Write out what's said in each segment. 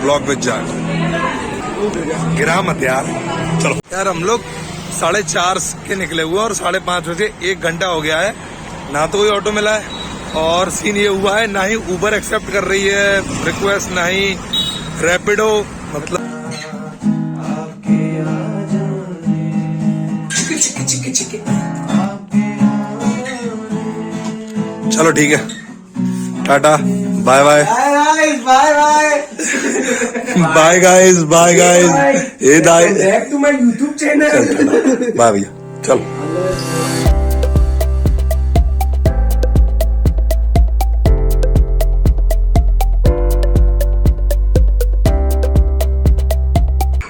Blog with Jack. गिरा मत यार। चलो यार, हम लोग 4:30 के निकले हुए और 5:30 बजे 1 घंटा हो गया है। ना तो कोई ऑटो मिला है और सीन ये हुआ है, ना ही उबर एक्सेप्ट कर रही है रिक्वेस्ट, ना ही रैपिडो। मतलब चलो ठीक है, tata bye bye bye guys, bye guys. ये back to my YouTube channel. Bye भैया, चलो।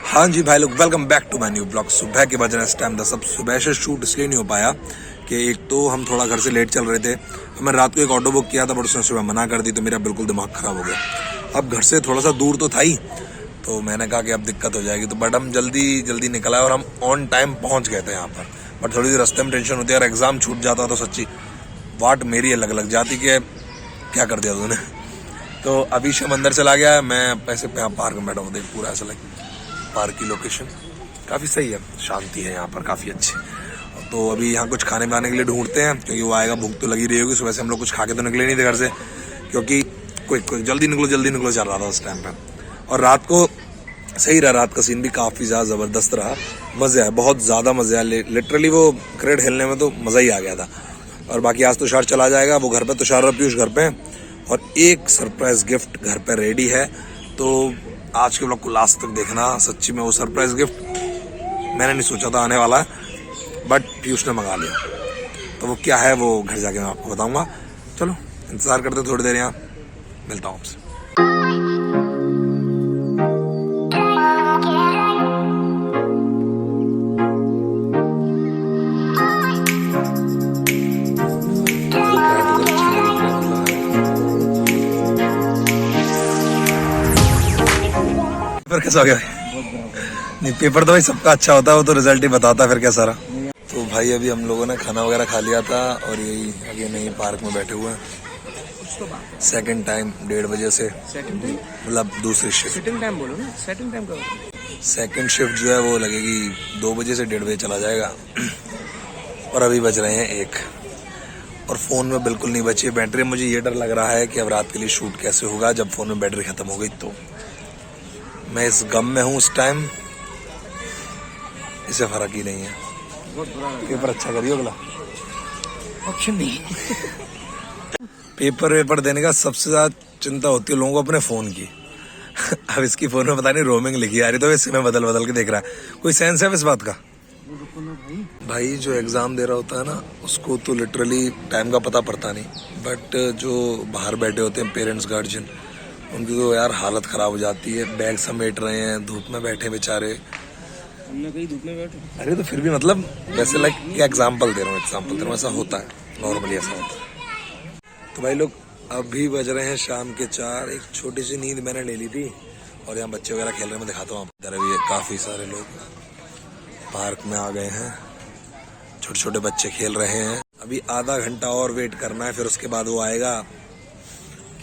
हाँ जी भाई लोग, welcome back to my new blog. सुबह के बजे इस टाइम था, सब सुबह से शूट इसलिए नहीं हो पाया कि एक तो हम थोड़ा घर से लेट चल रहे थे। मैं रात को एक ऑटो बुक किया था, बट उसने सुबह मना कर दी, तो मेरा बिल्कुल दिमाग खराब हो गया। अब घर से थोड़ा सा दूर तो था ही, तो मैंने कहा कि अब दिक्कत हो जाएगी, तो बट हम जल्दी निकल आए और हम ऑन टाइम पहुंच गए थे यहाँ पर। बट थोड़ी सी रास्ते में टेंशन होती है, और एग्जाम छूट जाता तो सच्ची वाट मेरी अलग लग जाती कि क्या कर दिया तूने। तो अभी शम अंदर चला गया, मैं पैसे पे पार्क में बैठा हूँ। देख पूरा ऐसा लगे पार्क की लोकेशन काफ़ी सही है, शांति है यहाँ पर काफ़ी अच्छी। तो अभी यहाँ कुछ खाने बनाने के लिए ढूंढते हैं, क्योंकि वो आएगा, भूख तो लगी रही होगी। सुबह से हम लोग कुछ खा के तो निकले नहीं थे घर से, क्योंकि कोई जल्दी निकलो चल रहा था उस टाइम पे। और रात को सही रहा, रात का सीन भी काफ़ी ज़्यादा ज़बरदस्त रहा। मज़े आए, बहुत ज़्यादा मज़े आए। लिटरली वो क्रिकेट खेलने में तो मज़ा ही आ गया था। और बाकी आज तुषार चला जाएगा, वो घर पर, तुषार और पीयूष घर पर, और एक सरप्राइज़ गिफ्ट घर पर रेडी है। तो आज के ब्लॉग को लास्ट तक देखना। सच्ची में वो सरप्राइज गिफ्ट मैंने नहीं सोचा था आने वाला है, बट पीयूष ने मंगा लिया। तो वो क्या है वो घर जाके मैं आपको बताऊंगा। चलो इंतजार करते थोड़ी देर, यहाँ मिलता हूँ आपसे। पेपर कैसा हो गया? नहीं, पेपर तो भाई सबका अच्छा होता है, वो तो रिजल्ट ही बताता है फिर क्या सारा। तो भाई अभी हम लोगों ने खाना वगैरह खा लिया था, और यही आगे नहीं पार्क में बैठे हुए हैं। सेकंड टाइम 1:30 बजे से, मतलब दूसरी शिफ्ट। सेकंड टाइम बोलो ना, सेकंड टाइम का सेकंड शिफ्ट जो है वो लगेगी 2 बजे से 1:30 बजे चला जाएगा। और अभी बज रहे हैं 1, और फ़ोन में बिल्कुल नहीं बची है बैटरी। मुझे ये डर लग रहा है कि अब रात के लिए शूट कैसे होगा जब फ़ोन में बैटरी ख़त्म हो गई। तो मैं इस गम में हूँ उस टाइम, इसे फर्क ही नहीं है। पेपर अच्छा करियो अगला, ऑप्शन नहीं। पेपर देने का सबसे ज्यादा चिंता होती है लोगों को अपने फोन की। अब इसकी फोन में पता नहीं रोमिंग लिखी आ रही, तो इसे में बदल के देख रहा है। कोई सेंस है इस बात का? भाई जो एग्जाम दे रहा होता है ना, उसको तो लिटरली टाइम का पता पड़ता नहीं, बट जो बाहर बैठे होते हैं पेरेंट्स गार्जियन, उनकी तो यार हालत खराब हो जाती है। बैग समेट रहे हैं, धूप में बैठे बेचारे। हमने कहीं धूप में बैठे। अरे तो फिर भी मतलब वैसे लाइक एग्जाम्पल दे रहा हूँ, ऐसा होता है, नॉर्मली ऐसा होता है। तो भाई लोग अभी बज रहे हैं शाम के 4। एक छोटी सी नींद मैंने ले ली थी, और यहाँ बच्चे वगैरह खेल रहे हैं, मैं दिखाता हूँ आपको। अभी काफ़ी सारे लोग पार्क में आ गए हैं, छोटे छोटे बच्चे खेल रहे हैं। अभी आधा घंटा और वेट करना है, फिर उसके बाद वो आएगा।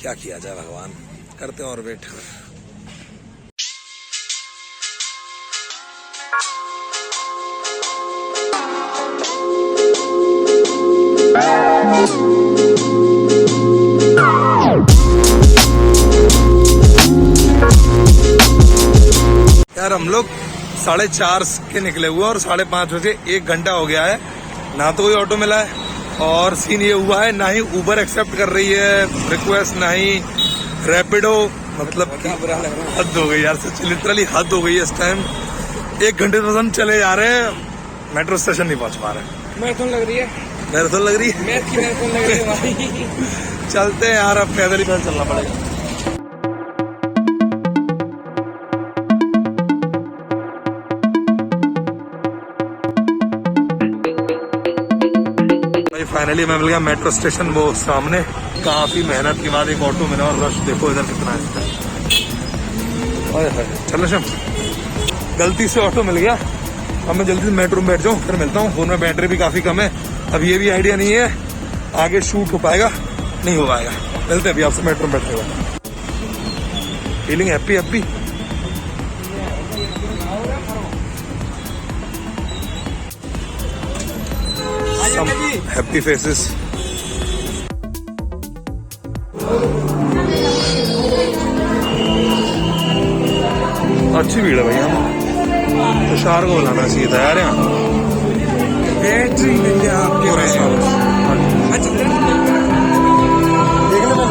क्या किया जाए भगवान, करते हैं और वेट। यार हम लोग 4:30 के निकले हुए और 5:30 बजे 1 घंटा हो गया है। ना तो कोई ऑटो मिला है, और सीन ये हुआ है, ना ही उबर एक्सेप्ट कर रही है रिक्वेस्ट, ना ही रैपिडो। मतलब हद हो गई यार, सच्ची लिटरली हद हो गई है इस टाइम। 1 घंटे से हम चले जा रहे हैं, मेट्रो स्टेशन नहीं पहुंच पा रहे। मैराथन लग रही है, मैराथन लग रही है, मैथ की मैराथन लग रही है भाई। चलते हैं यार, अब पैदल ही चलना पड़ेगा। फाइनली मैं मिल गया मेट्रो स्टेशन, वो सामने। काफी मेहनत के बाद एक ऑटो मिला, और रश देखो इधर कितना है। चलो शम, गलती से ऑटो मिल गया। अब मैं जल्दी से मेट्रो में बैठ जाऊँ, फिर मिलता हूँ। फोन में बैटरी भी काफी कम है, अब ये भी आइडिया नहीं है आगे शूट हो पाएगा नहीं हो पाएगा। मिलते हैं अभी आपसे मेट्रो में बैठे हुए। Feeling happy happy some happy faces. अच्छी भीड़ है भाई, हम तुषार को बुलाना चाहिए था यार यहाँ। बैटरी लेंगे आपके पूरे देख लो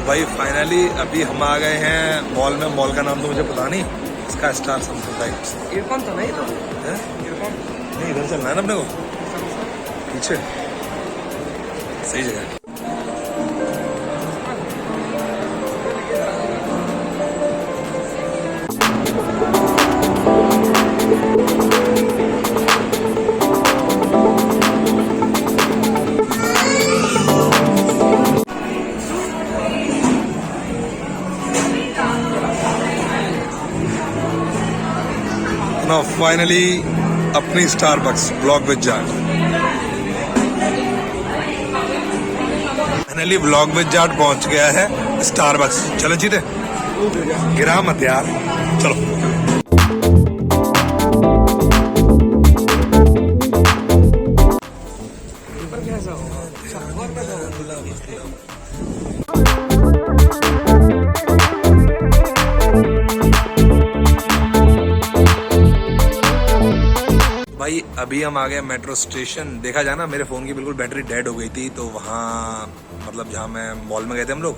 भाई फाइनली अभी हम आ गए हैं मॉल में। मॉल का नाम तो मुझे पता नहीं, इसका स्टार समथिंग टाइप्स ईयरफोन तो नहीं तो है। ईयरफोन नहीं, इधर चलना है ना अपने को, पीछे सही जगह। Now finally अपनी Starbucks blog with Jat. Finally blog with Jat पहुंच गया है स्टारबक्स। चलो जीते, गिरा मत यार, चलो। ऊपर कैसा होगा ऊपर कैसा होगा भाई अभी हम आ गए मेट्रो स्टेशन। देखा जाए ना, मेरे फ़ोन की बिल्कुल बैटरी डेड हो गई थी, तो वहाँ मतलब जहाँ मैं मॉल में गए थे हम लोग,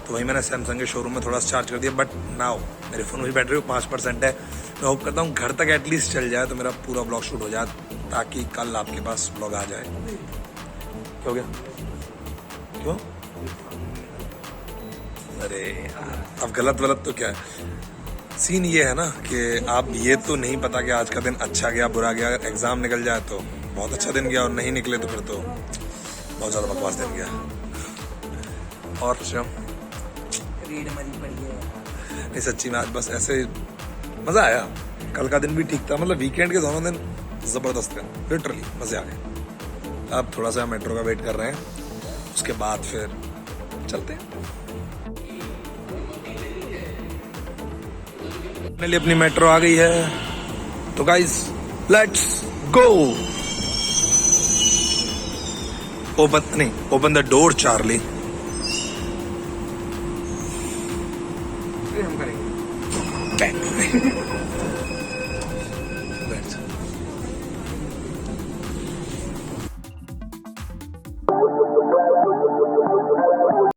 तो वहीं मैंने सैमसंग के शोरूम में थोड़ा सा चार्ज कर दिया। बट नाउ मेरे फ़ोन में बैटरी 5% है। मैं होप करता हूँ घर तक एटलीस्ट चल जाए तो मेरा पूरा ब्लॉग शूट हो जाए, ताकि कल आपके पास ब्लॉग आ जाए। क्या हो गया? क्यों? अरे यार, अब गलत वलत तो क्या है। सीन ये है ना कि आप ये तो नहीं पता कि आज का दिन अच्छा गया बुरा गया। अगर एग्जाम निकल जाए तो बहुत अच्छा दिन गया, और नहीं निकले तो फिर तो बहुत ज़्यादा बकवास दिन गया। और श्याम रीड मरी पड़ी है। नहीं सच्ची में आज बस ऐसे मज़ा आया। कल का दिन भी ठीक था, मतलब वीकेंड के दोनों दिन ज़बरदस्त थे, लिटरली मज़े आ गए। अब थोड़ा सा मेट्रो का वेट कर रहे हैं, उसके बाद फिर चलते हैं। फाइनली अपनी मेट्रो आ गई है, तो guys let's go. Open the door Charlie. फिर हम करेंगे